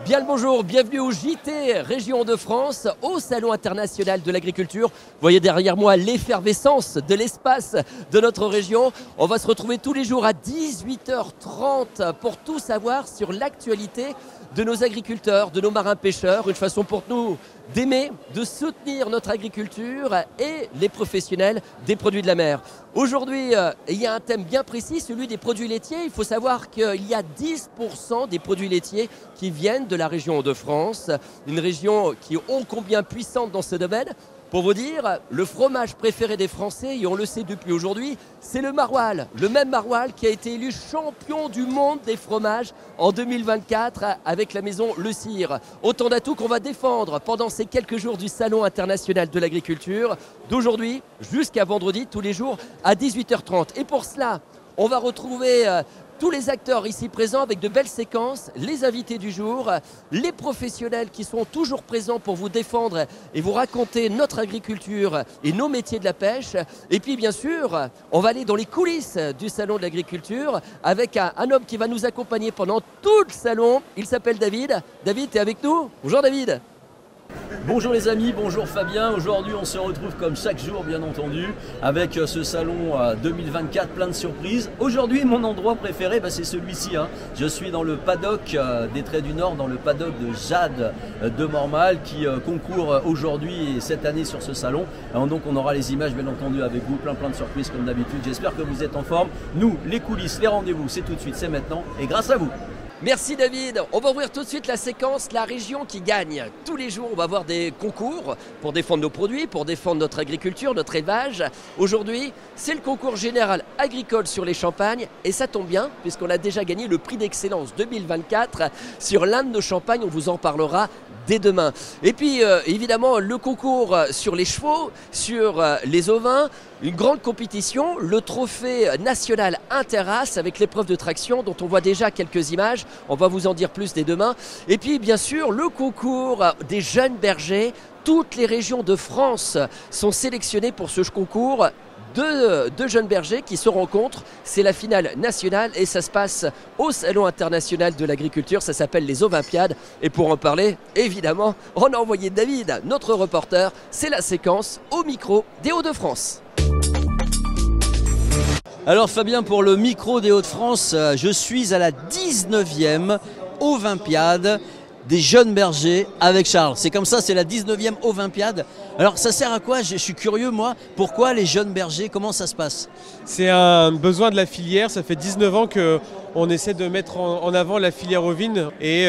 Bien le bonjour, bienvenue au JT Région de France, au Salon International de l'Agriculture. Vous voyez derrière moi l'effervescence de l'espace de notre région. On va se retrouver tous les jours à 18h30 pour tout savoir sur l'actualité de nos agriculteurs, de nos marins-pêcheurs. Une façon pour nous d'aimer, de soutenir notre agriculture et les professionnels des produits de la mer. Aujourd'hui, il y a un thème bien précis, celui des produits laitiers. Il faut savoir qu'il y a 10% des produits laitiers qui viennent de la région de France, une région qui est ô combien puissante dans ce domaine. Pour vous dire, le fromage préféré des Français, et on le sait depuis aujourd'hui, c'est le maroilles. Le même maroilles qui a été élu champion du monde des fromages en 2024 avec la maison Le Sire. Autant d'atouts qu'on va défendre pendant ces quelques jours du Salon International de l'Agriculture, d'aujourd'hui jusqu'à vendredi, tous les jours à 18h30. Et pour cela, on va retrouver tous les acteurs ici présents avec de belles séquences, les invités du jour, les professionnels qui sont toujours présents pour vous défendre et vous raconter notre agriculture et nos métiers de la pêche. Et puis bien sûr, on va aller dans les coulisses du Salon de l'Agriculture avec un homme qui va nous accompagner pendant tout le salon. Il s'appelle David. David, tu es avec nous? Bonjour David. Bonjour les amis, bonjour Fabien. Aujourd'hui on se retrouve comme chaque jour bien entendu avec ce salon 2024 plein de surprises. Aujourd'hui mon endroit préféré c'est celui-ci. Je suis dans le paddock des Traits du Nord, dans le paddock de Jade de Mormal qui concourt aujourd'hui et cette année sur ce salon. Donc on aura les images bien entendu avec vous, plein de surprises comme d'habitude. J'espère que vous êtes en forme. Nous, les coulisses, les rendez-vous, c'est tout de suite, c'est maintenant et grâce à vous. Merci David. On va ouvrir tout de suite la séquence La région qui gagne. Tous les jours, on va avoir des concours pour défendre nos produits, pour défendre notre agriculture, notre élevage. Aujourd'hui, c'est le concours général agricole sur les champagnes. Et ça tombe bien, puisqu'on a déjà gagné le prix d'excellence 2024 sur l'un de nos champagnes. On vous en parlera dès demain. Et puis, évidemment, le concours sur les chevaux, sur les ovins. Une grande compétition, le trophée national Interrace avec l'épreuve de traction dont on voit déjà quelques images. On va vous en dire plus dès demain. Et puis bien sûr le concours des jeunes bergers. Toutes les régions de France sont sélectionnées pour ce concours. Deux jeunes bergers qui se rencontrent, c'est la finale nationale et ça se passe au Salon International de l'Agriculture, ça s'appelle les Olympiades. Et pour en parler, évidemment, on a envoyé David, notre reporter, c'est la séquence au micro des Hauts-de-France. Alors Fabien, pour le micro des Hauts-de-France, je suis à la 19e Olympiade des jeunes bergers avec Charles. C'est comme ça, c'est la 19e Olympiade. Alors ça sert à quoi? Je suis curieux moi, pourquoi les jeunes bergers, comment ça se passe? C'est un besoin de la filière, ça fait 19 ans qu'on essaie de mettre en avant la filière ovine et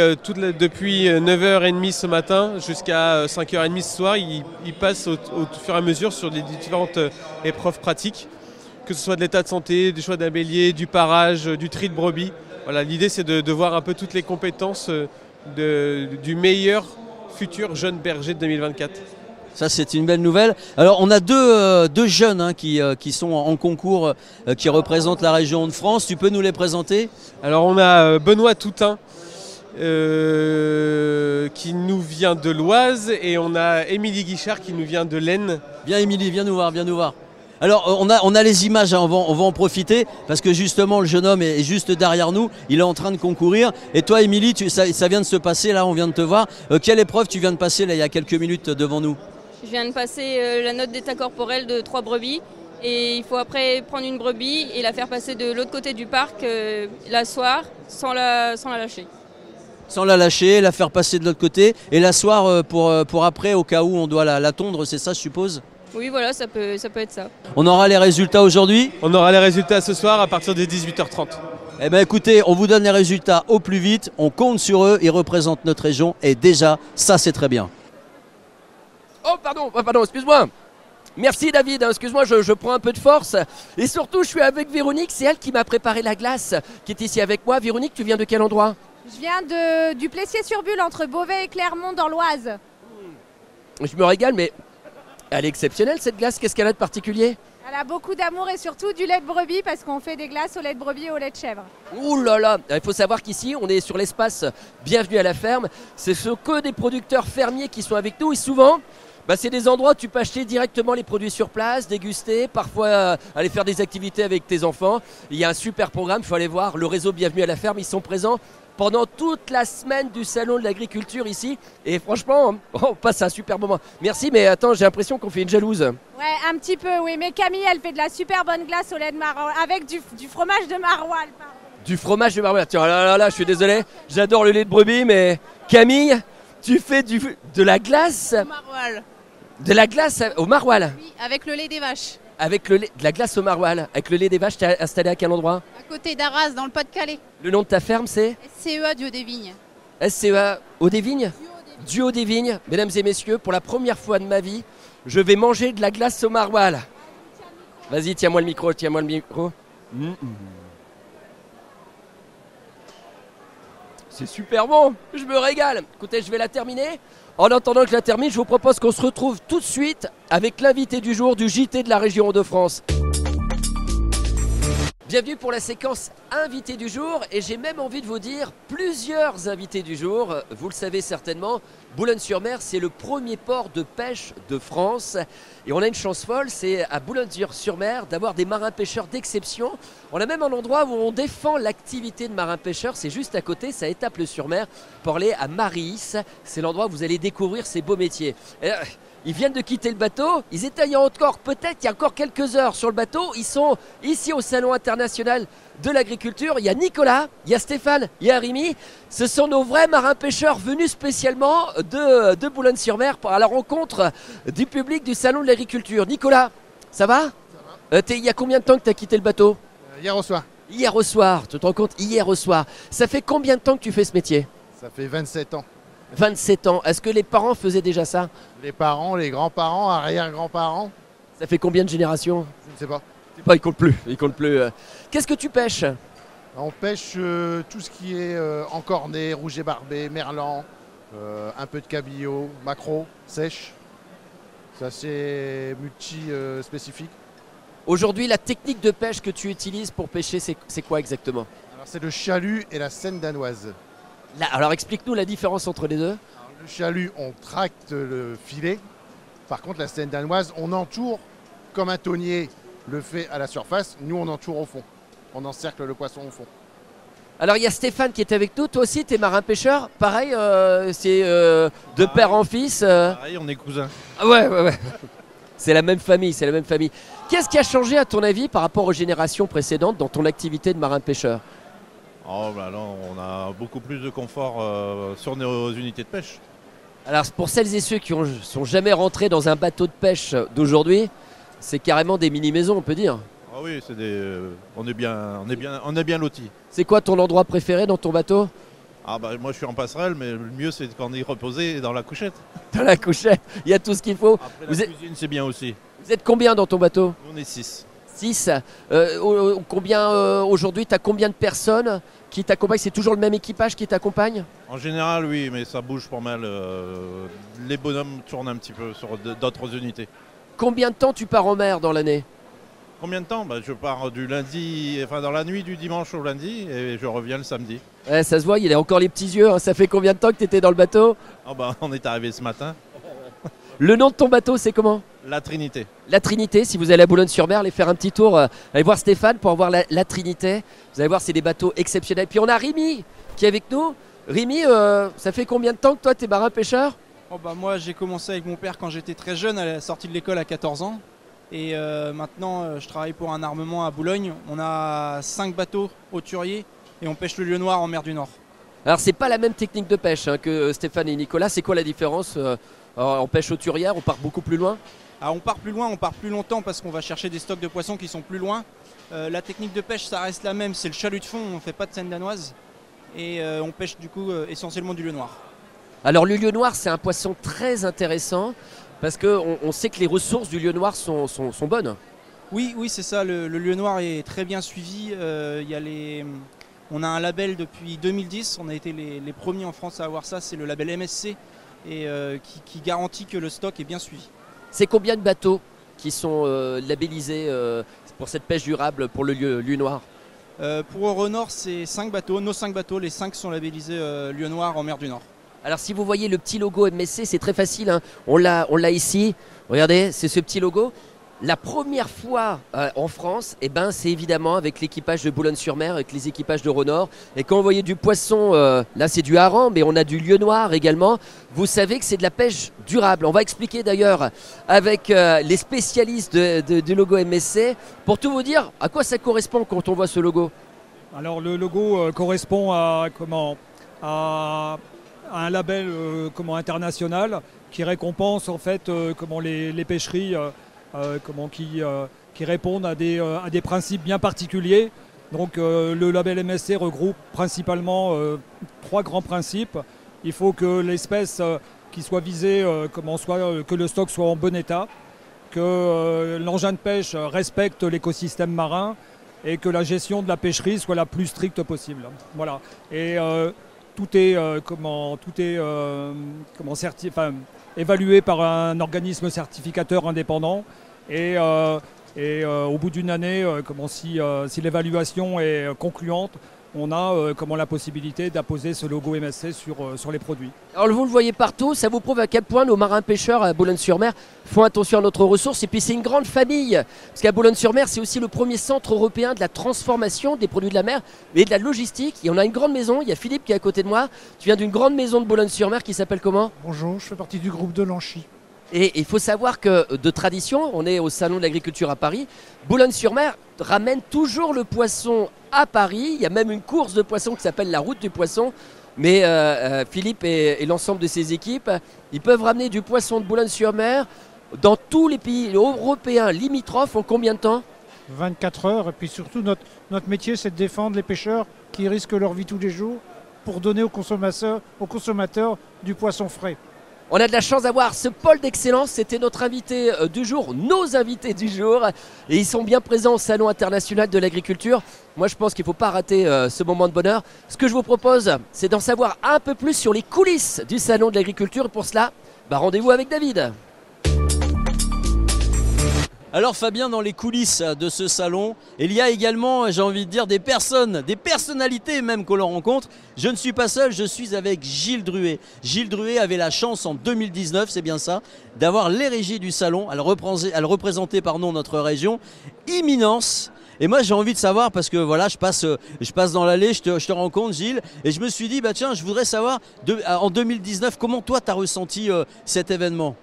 depuis 9h30 ce matin jusqu'à 5h30 ce soir, ils passent au fur et à mesure sur les différentes épreuves pratiques, que ce soit de l'état de santé, du choix d'un bélier, du parage, du tri de brebis. Voilà, l'idée c'est de voir un peu toutes les compétences du meilleur futur jeune berger de 2024. Ça c'est une belle nouvelle. Alors on a deux jeunes qui sont en concours, qui représentent la région de France. Tu peux nous les présenter? Alors on a Benoît Toutain qui nous vient de l'Oise et on a Émilie Guichard qui nous vient de l'Aisne. Bien Émilie, viens nous voir, viens nous voir. Alors on a les images, on va en profiter parce que justement le jeune homme est juste derrière nous, il est en train de concourir. Et toi Émilie, ça vient de se passer, là on vient de te voir. Quelle épreuve tu viens de passer là il y a quelques minutes devant nous? Je viens de passer la note d'état corporel de 3 brebis et il faut après prendre une brebis et la faire passer de l'autre côté du parc, l'asseoir sans la lâcher. Sans la lâcher, la faire passer de l'autre côté et l'asseoir pour après au cas où on doit la tondre, c'est ça je suppose? Oui, voilà, ça peut être ça. On aura les résultats aujourd'hui? On aura les résultats ce soir à partir de 18h30. Eh bien écoutez, on vous donne les résultats au plus vite, on compte sur eux, ils représentent notre région et déjà, ça c'est très bien. Oh pardon, excuse-moi. Merci David, excuse-moi, je prends un peu de force. Et surtout, je suis avec Véronique, c'est elle qui m'a préparé la glace, qui est ici avec moi. Véronique, tu viens de quel endroit? Je viens du Plessier-sur-Bulle, entre Beauvais et Clermont, dans l'Oise. Je me régale, mais elle est exceptionnelle cette glace, qu'est-ce qu'elle a de particulier? Elle a beaucoup d'amour et surtout du lait de brebis parce qu'on fait des glaces au lait de brebis et au lait de chèvre. Ouh là là, il faut savoir qu'ici, on est sur l'espace Bienvenue à la ferme. C'est que des producteurs fermiers qui sont avec nous et souvent, c'est des endroits où tu peux acheter directement les produits sur place, déguster, parfois aller faire des activités avec tes enfants. Il y a un super programme, il faut aller voir le réseau Bienvenue à la ferme, ils sont présents pendant toute la semaine du salon de l'agriculture ici. Et franchement, on passe un super moment. Merci, mais attends, j'ai l'impression qu'on fait une jalouse. Ouais, un petit peu, oui. Mais Camille, elle fait de la super bonne glace au lait de maroilles avec du fromage de maroilles. Pardon. Du fromage de maroilles. Tiens, là, je suis désolé. J'adore le lait de brebis, mais Camille, tu fais de la glace. Maroilles. De la glace au maroilles. Oui, avec le lait des vaches. Avec de la glace au maroilles. Avec le lait des vaches, t'es installé à quel endroit? À côté d'Arras, dans le Pas-de-Calais. Le nom de ta ferme, c'est SCEA Dieu des Vignes. SCEA Haut des Vignes. Duo des Vignes. Mesdames et messieurs, pour la première fois de ma vie, je vais manger de la glace au maroilles. Vas-y, tiens-moi le micro, C'est super bon, je me régale. Écoutez, je vais la terminer. En attendant que je la termine, je vous propose qu'on se retrouve tout de suite avec l'invité du jour du JT de la région de France. Bienvenue pour la séquence invité du jour et j'ai même envie de vous dire plusieurs invités du jour. Vous le savez certainement, Boulogne-sur-Mer, c'est le premier port de pêche de France et on a une chance folle, c'est à Boulogne-sur-Mer d'avoir des marins-pêcheurs d'exception. On a même un endroit où on défend l'activité de marins-pêcheurs, c'est juste à côté, c'est à Étaples-sur-Mer, Porlé à Maris. C'est l'endroit où vous allez découvrir ces beaux métiers. Ils viennent de quitter le bateau, ils étaient il y a encore peut-être il y a encore quelques heures sur le bateau, ils sont ici au Salon international de l'agriculture, il y a Nicolas, il y a Stéphane, il y a Rémi, ce sont nos vrais marins-pêcheurs venus spécialement de Boulogne-sur-Mer à la rencontre du public du Salon de l'agriculture. Nicolas, ça va? Il y a combien de temps que tu as quitté le bateau? Hier au soir. Hier au soir, tu te rends compte? Hier au soir. Ça fait combien de temps que tu fais ce métier? Ça fait 27 ans. 27 ans. Est-ce que les parents faisaient déjà ça? Les parents, les grands-parents, arrière-grands-parents. Ça fait combien de générations? Je ne sais pas. Bah, il compte plus. Qu'est-ce que tu pêches? On pêche tout ce qui est encorné, rouge et barbé, merlan, un peu de cabillaud, maquereau, sèche. C'est assez multi-spécifique. Aujourd'hui, la technique de pêche que tu utilises pour pêcher, c'est quoi exactement? Alors c'est le chalut et la seine danoise. Alors explique-nous la différence entre les deux. Alors, le chalut, on tracte le filet. Par contre, la seine danoise, on entoure comme un tonnier le fait à la surface. Nous, on entoure au fond. On encercle le poisson au fond. Alors il y a Stéphane qui est avec nous. Toi aussi, tu es marin-pêcheur. Pareil, c'est de père en fils. Pareil, on est cousins. Ah ouais. C'est la même famille, Qu'est-ce qui a changé à ton avis par rapport aux générations précédentes dans ton activité de marin-pêcheur? Oh bah là, on a beaucoup plus de confort sur nos unités de pêche. Alors pour celles et ceux qui ne sont jamais rentrés dans un bateau de pêche d'aujourd'hui, c'est carrément des mini-maisons, on peut dire. Ah oui, on est bien lotis. C'est quoi ton endroit préféré dans ton bateau? Ah bah moi je suis en passerelle, mais le mieux c'est quand on est reposé dans la couchette. Dans la couchette, il y a tout ce qu'il faut. Après la cuisine c'est bien aussi. Vous êtes combien dans ton bateau? On est 6. 6. Aujourd'hui, tu as combien de personnes qui t'accompagnent? C'est toujours le même équipage qui t'accompagne? En général oui, mais ça bouge pas mal. Les bonhommes tournent un petit peu sur d'autres unités. Combien de temps tu pars en mer dans l'année? Combien de temps? Je pars du lundi, enfin dans la nuit du dimanche au lundi et je reviens le samedi. Ouais, ça se voit, il a encore les petits yeux. Hein. Ça fait combien de temps que tu étais dans le bateau? On est arrivé ce matin. Le nom de ton bateau, c'est comment? La Trinité. La Trinité, si vous allez à Boulogne-sur-Mer, allez faire un petit tour, allez voir Stéphane pour voir la Trinité. Vous allez voir, c'est des bateaux exceptionnels. Puis on a Rémi qui est avec nous. Rémi, ça fait combien de temps que toi, tu es marin-pêcheur? Moi, j'ai commencé avec mon père quand j'étais très jeune, à la sortie de l'école à 14 ans. Et maintenant, je travaille pour un armement à Boulogne. On a 5 bateaux hauturiers et on pêche le lieu noir en mer du Nord. Alors, c'est pas la même technique de pêche que Stéphane et Nicolas. C'est quoi la différence? En pêche hauturière, on part beaucoup plus loin? On part plus loin, on part plus longtemps parce qu'on va chercher des stocks de poissons qui sont plus loin. La technique de pêche, ça reste la même, c'est le chalut de fond, on ne fait pas de seine danoise. Et on pêche du coup essentiellement du lieu noir. Alors le lieu noir, c'est un poisson très intéressant parce qu'on sait que les ressources du lieu noir sont bonnes. Oui, c'est ça, le lieu noir est très bien suivi. On a un label depuis 2010, on a été les premiers en France à avoir ça, c'est le label MSC et qui garantit que le stock est bien suivi. C'est combien de bateaux qui sont labellisés pour cette pêche durable pour le lieu noir? Pour Euronord, c'est 5 bateaux, nos 5 bateaux, les 5 sont labellisés lieu noir en mer du Nord. Alors si vous voyez le petit logo MSC, c'est très facile, hein. On l'a ici, regardez, c'est ce petit logo. la première fois en France, eh ben, c'est évidemment avec l'équipage de Boulogne-sur-Mer, avec les équipages de Rhônord. Et quand vous voyez du poisson, là c'est du hareng, mais on a du lieu noir également. Vous savez que c'est de la pêche durable. On va expliquer d'ailleurs avec les spécialistes du logo MSC. Pour tout vous dire, à quoi ça correspond quand on voit ce logo? Alors le logo correspond à un label international qui récompense en fait les pêcheries qui répondent à des principes bien particuliers. Donc le label MSC regroupe principalement 3 grands principes. Il faut que l'espèce qui soit visée, que le stock soit en bon état, que l'engin de pêche respecte l'écosystème marin et que la gestion de la pêcherie soit la plus stricte possible. Voilà. Et tout est évalué par un organisme certificateur indépendant. Et au bout d'une année, si l'évaluation est concluante, on a la possibilité d'apposer ce logo MSC sur les produits. Alors vous le voyez partout, ça vous prouve à quel point nos marins pêcheurs à Boulogne-sur-Mer font attention à notre ressource. Et puis c'est une grande famille, parce qu'à Boulogne-sur-Mer, c'est aussi le premier centre européen de la transformation des produits de la mer et de la logistique. Et on a une grande maison, il y a Philippe qui est à côté de moi. Tu viens d'une grande maison de Boulogne-sur-Mer qui s'appelle comment? Bonjour, je fais partie du groupe de Lanchy. Et il faut savoir que de tradition, on est au Salon de l'Agriculture à Paris, Boulogne-sur-Mer ramène toujours le poisson à Paris. Il y a même une course de poissons qui s'appelle la route du poisson. Mais Philippe et l'ensemble de ses équipes, ils peuvent ramener du poisson de Boulogne-sur-Mer dans tous les pays européens limitrophes en combien de temps? 24 heures. Et puis surtout, notre métier, c'est de défendre les pêcheurs qui risquent leur vie tous les jours pour donner aux consommateurs du poisson frais. On a de la chance d'avoir ce pôle d'excellence, c'était notre invité du jour, nos invités du jour. Et ils sont bien présents au Salon international de l'agriculture. Moi je pense qu'il ne faut pas rater ce moment de bonheur. Ce que je vous propose, c'est d'en savoir un peu plus sur les coulisses du Salon de l'agriculture. Et pour cela, rendez-vous avec David. Alors Fabien, dans les coulisses de ce salon, il y a également, j'ai envie de dire, des personnes, des personnalités même que l'on rencontre. Je ne suis pas seul, je suis avec Gilles Druet. Gilles Druet avait la chance en 2019, c'est bien ça, d'avoir les régies du salon. Elle représentait notre région, Imminence. Et moi j'ai envie de savoir, parce que voilà, je passe dans l'allée, je te rencontre Gilles, et je me suis dit, tiens, je voudrais savoir, en 2019, comment toi tu as ressenti cet événement?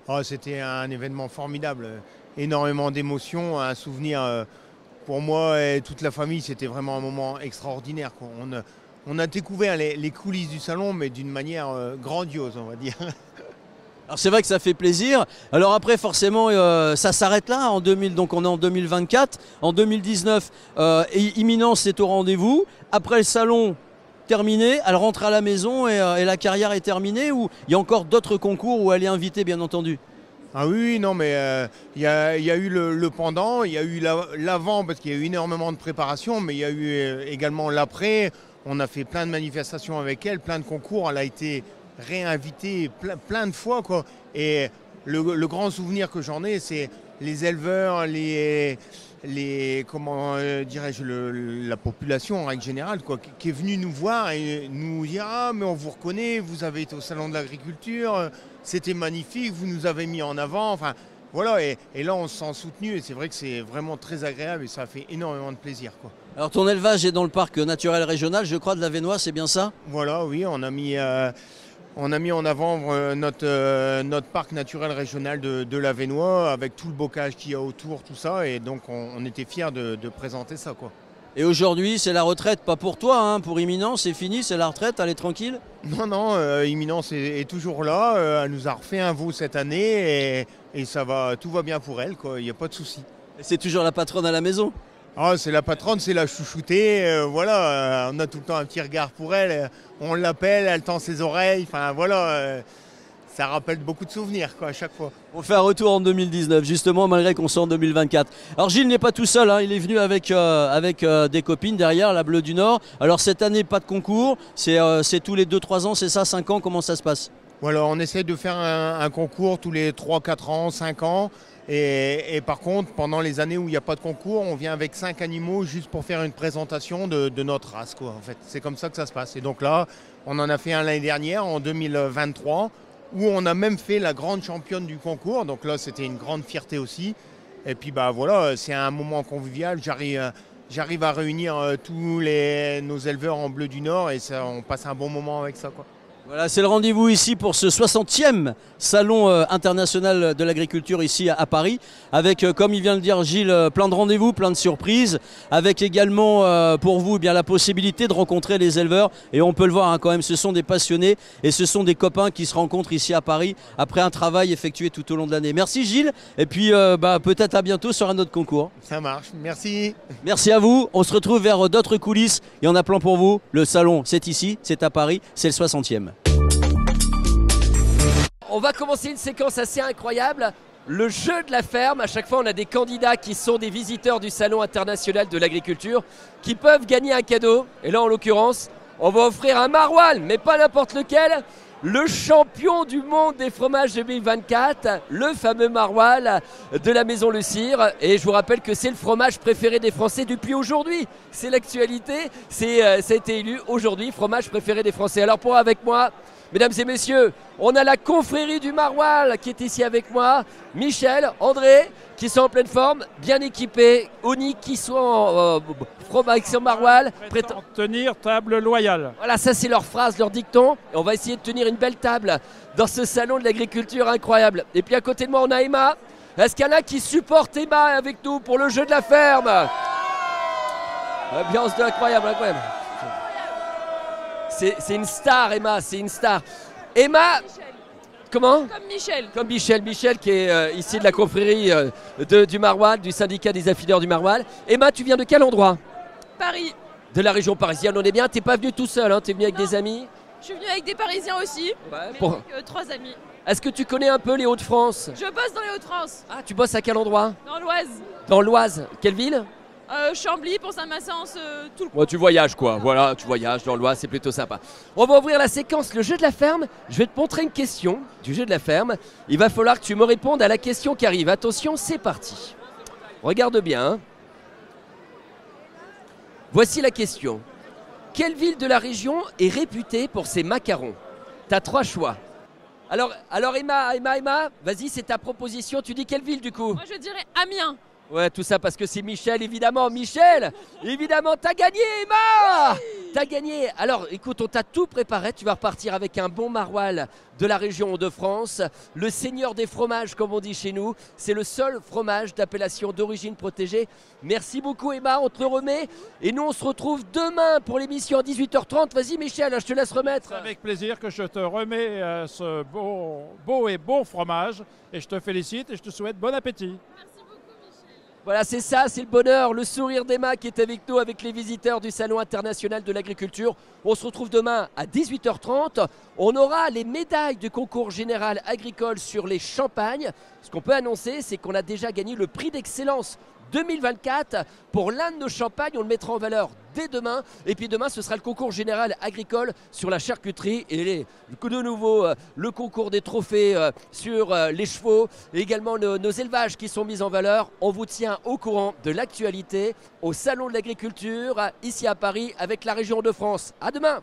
Oh, c'était un événement formidable, énormément d'émotions, un souvenir pour moi et toute la famille, c'était vraiment un moment extraordinaire, quoi. On a découvert les coulisses du salon, mais d'une manière grandiose, on va dire. Alors c'est vrai que ça fait plaisir. Alors après forcément ça s'arrête là donc on est en 2024. En 2019, Imminence est au rendez-vous. Après le salon terminé, elle rentre à la maison et la carrière est terminée, ou il y a encore d'autres concours où elle est invitée bien entendu? Ah oui, non mais il y a eu le pendant, il y a eu l'avant parce qu'il y a eu énormément de préparation, mais il y a eu également l'après. On a fait plein de manifestations avec elle, plein de concours, elle a été réinvitée plein de fois, quoi. Et le grand souvenir que j'en ai, c'est les éleveurs, la population en règle générale, quoi, qui est venue nous voir et nous dire: ah mais on vous reconnaît, vous avez été au salon de l'agriculture, c'était magnifique, vous nous avez mis en avant, enfin voilà, et là on se sent soutenu et c'est vrai que c'est vraiment très agréable et ça fait énormément de plaisir, quoi. Alors ton élevage est dans le parc naturel régional, je crois, de l'Avesnois, c'est bien ça? Voilà, oui, on a mis en avant notre parc naturel régional de l'Avesnois avec tout le bocage qu'il y a autour, tout ça, et donc on était fiers de présenter ça, quoi. Et aujourd'hui, c'est la retraite, pas pour toi, hein, pour Imminence, c'est fini, c'est la retraite, elle est tranquille? Non, Imminence est toujours là, elle nous a refait un veau cette année et ça va, tout va bien pour elle, quoi, il n'y a pas de souci. Et c'est toujours la patronne à la maison? Ah, c'est la patronne, c'est la chouchoutée, voilà, on a tout le temps un petit regard pour elle, on l'appelle, elle tend ses oreilles, enfin voilà, ça rappelle beaucoup de souvenirs, quoi, à chaque fois. On fait un retour en 2019, justement, malgré qu'on soit en 2024. Alors Gilles n'est pas tout seul, hein, il est venu avec des copines derrière, la Bleu du Nord. Alors cette année, pas de concours, c'est tous les 2-3 ans, c'est ça, 5 ans, comment ça se passe? Voilà, on essaie de faire un concours tous les 3-4 ans, 5 ans. Et par contre, pendant les années où il n'y a pas de concours, on vient avec 5 animaux juste pour faire une présentation de notre race, quoi, en fait. C'est comme ça que ça se passe. Et donc là, on en a fait un l'année dernière, en 2023. où on a même fait la grande championne du concours. Donc là, c'était une grande fierté aussi. Et puis bah voilà, c'est un moment convivial. J'arrive à réunir tous nos éleveurs en bleu du Nord et ça, on passe un bon moment avec ça, quoi. Voilà, c'est le rendez-vous ici pour ce 60e Salon international de l'agriculture ici à Paris, avec, comme il vient de le dire Gilles, plein de rendez-vous, plein de surprises, avec également pour vous bien la possibilité de rencontrer les éleveurs. Et on peut le voir hein, quand même, ce sont des passionnés et ce sont des copains qui se rencontrent ici à Paris après un travail effectué tout au long de l'année. Merci Gilles, et puis peut-être à bientôt sur un autre concours. Ça marche, merci. Merci à vous, on se retrouve vers d'autres coulisses, il y en a plein pour vous. Le salon c'est ici, c'est à Paris, c'est le 60e. On va commencer une séquence assez incroyable. Le jeu de la ferme. À chaque fois, on a des candidats qui sont des visiteurs du Salon international de l'agriculture qui peuvent gagner un cadeau. Et là, en l'occurrence, on va offrir un maroilles, mais pas n'importe lequel. Le champion du monde des fromages 2024, le fameux maroilles de la maison Le Cire. Et je vous rappelle que c'est le fromage préféré des Français depuis aujourd'hui. C'est l'actualité. Ça a été élu aujourd'hui, fromage préféré des Français. Alors pour avec moi, mesdames et messieurs, on a la confrérie du maroilles qui est ici avec moi. Michel, André, qui sont en pleine forme, bien équipés. Oni qui sont en fromage maroilles. Prétend tenir table loyale. Voilà, ça c'est leur phrase, leur dicton. Et on va essayer de tenir une belle table dans ce salon de l'agriculture incroyable. Et puis à côté de moi, on a Emma. Est-ce qu'il y en a qui supportent Emma avec nous pour le jeu de la ferme? Ambiance de incroyable, incroyable. C'est une star, Emma, c'est une star. Emma, comment? Comme Michel. Comme Michel qui est ici de la confrérie du maroilles, du syndicat des affideurs du maroilles. Emma, tu viens de quel endroit? Paris. De la région parisienne, on est bien. T'es pas venu tout seul, hein, t'es venu avec des amis? Je suis venu avec des Parisiens aussi, mais avec 3 amis. Est-ce que tu connais un peu les Hauts-de-France? Je bosse dans les Hauts-de-France. Ah, tu bosses à quel endroit? Dans l'Oise. Dans l'Oise. Quelle ville? Chambly, pour Saint-Maxence, tout le Ouais, tu voyages quoi, voilà, tu voyages dans l'Oise, c'est plutôt sympa. On va ouvrir la séquence, le jeu de la ferme. Je vais te montrer une question du jeu de la ferme. Il va falloir que tu me répondes à la question qui arrive. Attention, c'est parti. Regarde bien. Voici la question. Quelle ville de la région est réputée pour ses macarons? Tu as 3 choix. Alors Emma, vas-y, c'est ta proposition. Tu dis quelle ville du coup? Moi je dirais Amiens. Ouais, tout ça parce que c'est Michel, évidemment. Michel, évidemment, t'as gagné, Emma! T'as gagné. Alors, écoute, on t'a tout préparé. Tu vas repartir avec un bon maroilles de la région de France. Le seigneur des fromages, comme on dit chez nous. C'est le seul fromage d'appellation d'origine protégée. Merci beaucoup, Emma. On te le remet. Et nous, on se retrouve demain pour l'émission à 18h30. Vas-y, Michel, je te laisse remettre. C'est avec plaisir que je te remets ce beau et bon fromage. Et je te félicite et je te souhaite bon appétit. Voilà, c'est ça, c'est le bonheur, le sourire d'Emma qui est avec nous, avec les visiteurs du Salon international de l'agriculture. On se retrouve demain à 18h30. On aura les médailles du concours général agricole sur les champagnes. Ce qu'on peut annoncer, c'est qu'on a déjà gagné le prix d'excellence 2024 pour l'un de nos champagnes. On le mettra en valeur dès demain. Et puis demain, ce sera le concours général agricole sur la charcuterie et de nouveau le concours des trophées sur les chevaux et également nos élevages qui sont mis en valeur. On vous tient au courant de l'actualité au Salon de l'agriculture ici à Paris avec la région de France. À demain.